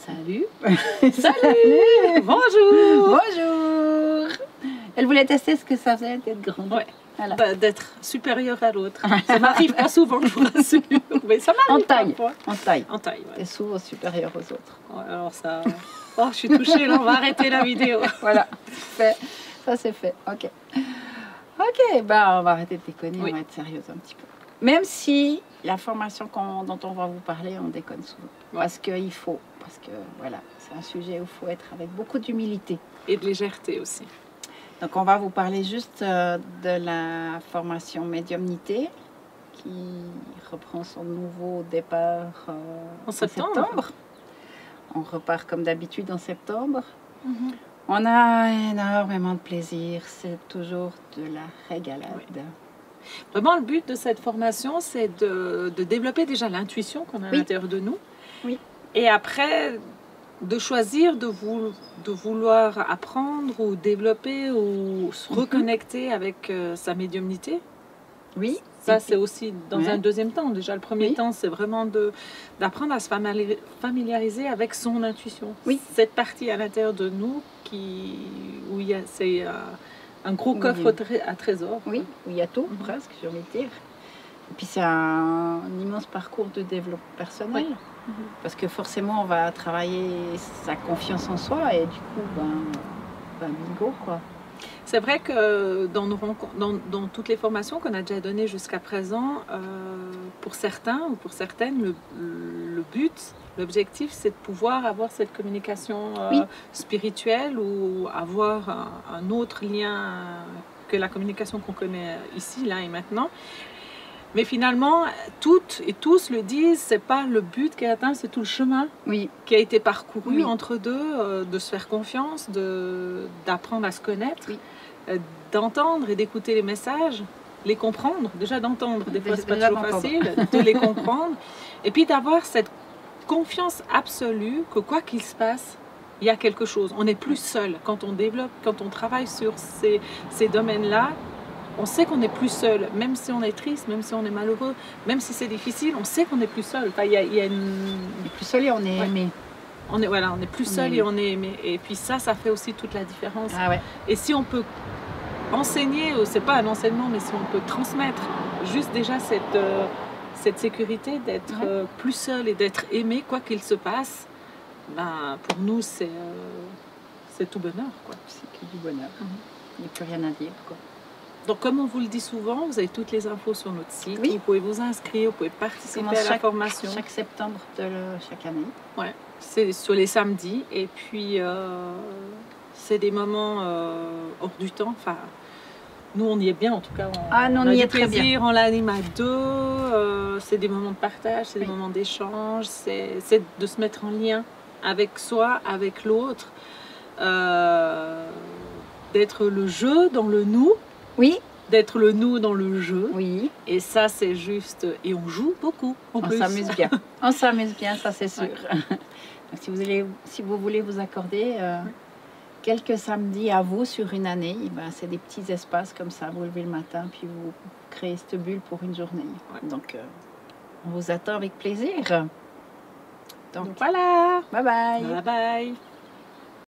Salut. Salut. Bonjour. Bonjour. Elle voulait tester ce que ça faisait d'être grande. Ouais. Voilà. D'être supérieure à l'autre. Ça m'arrive pas souvent, je vous rassure. Mais ça m'arrive En taille. parfois. En taille. En taille, ouais. T'es souvent supérieure aux autres. Ouais, alors ça... Oh, je suis touchée, là, on va arrêter la vidéo. Voilà. Fait. Ça c'est fait. Ok. Ok, bah on va arrêter de déconner, Oui. on va être sérieuse un petit peu. Même si la formation dont on va vous parler, on déconne souvent. Ouais. Parce qu'il faut. Parce que voilà, c'est un sujet où il faut être avec beaucoup d'humilité. Et de légèreté aussi. Donc on va vous parler juste de la formation médiumnité qui reprend son nouveau départ En septembre. On repart comme d'habitude en septembre. On a énormément de plaisir, c'est toujours de la régalade. Oui. Vraiment, le but de cette formation, c'est de développer déjà l'intuition qu'on a à Oui. l'intérieur de nous. Oui. Et après, de choisir de vouloir apprendre ou développer ou se reconnecter avec sa médiumnité. Oui. Ça, c'est aussi dans Ouais. un deuxième temps. Déjà, le premier Oui. temps, c'est vraiment d'apprendre à se familiariser avec son intuition. Oui. Cette partie à l'intérieur de nous où c'est un gros Oui. coffre à trésor. Oui, où il y a tout, Mhm. presque, j'ai envie de dire. Et puis c'est un immense parcours de développement personnel. Oui. Parce que forcément, on va travailler sa confiance en soi et du coup, bingo, quoi. C'est vrai que dans toutes les formations qu'on a déjà données jusqu'à présent, pour certains ou pour certaines, le but, l'objectif, c'est de pouvoir avoir cette communication Oui. spirituelle ou avoir un autre lien que la communication qu'on connaît ici, là et maintenant. Mais finalement, toutes et tous le disent, c'est pas le but qui est atteint, c'est tout le chemin Oui, qui a été parcouru Oui. entre deux, de se faire confiance, d'apprendre à se connaître, Oui. d'entendre et d'écouter les messages, les comprendre, déjà d'entendre, des fois c'est pas Déjà toujours d'entendre. facile, de les comprendre, et puis d'avoir cette confiance absolue que quoi qu'il se passe, il y a quelque chose. On n'est plus seul. Quand on développe, quand on travaille sur ces domaines-là, on sait qu'on n'est plus seul, même si on est triste, même si on est malheureux, même si c'est difficile, on sait qu'on n'est plus seul. Enfin, il y a une... on est plus seul et on est Ouais. aimé. on est plus On seul est et on est aimé. Et puis ça fait aussi toute la différence. Ah ouais. Et si on peut enseigner, c'est pas un enseignement, mais si on peut transmettre juste déjà cette sécurité d'être Ouais. plus seul et d'être aimé, quoi qu'il se passe, ben, pour nous, c'est tout bonheur, quoi. C'est que du bonheur. Mhm. Il n'y a plus rien à dire, quoi. Donc, comme on vous le dit souvent, vous avez toutes les infos sur notre site. Oui. Vous pouvez vous inscrire, vous pouvez participer Commence à la formation. Chaque septembre de chaque année. Ouais, c'est sur les samedis. Et puis, c'est des moments hors du temps. Enfin, nous, on y est bien, en tout cas. Nous, on a y du est très plaisir, on l'anime à deux. C'est des moments de partage, c'est des Oui. moments d'échange. C'est de se mettre en lien avec soi, avec l'autre. D'être le jeu dans le nous. Oui, D'être le nous dans le jeu. oui. Et ça, c'est juste... Et on joue beaucoup, en On plus. s'amuse bien. On s'amuse bien, ça c'est sûr. Ouais. Donc, si vous voulez vous accorder quelques samedis à vous sur une année, eh ben, c'est des petits espaces comme ça. Vous levez le matin, puis vous créez cette bulle pour une journée. Ouais. Donc, on vous attend avec plaisir. Donc voilà. Bye bye. Bye bye.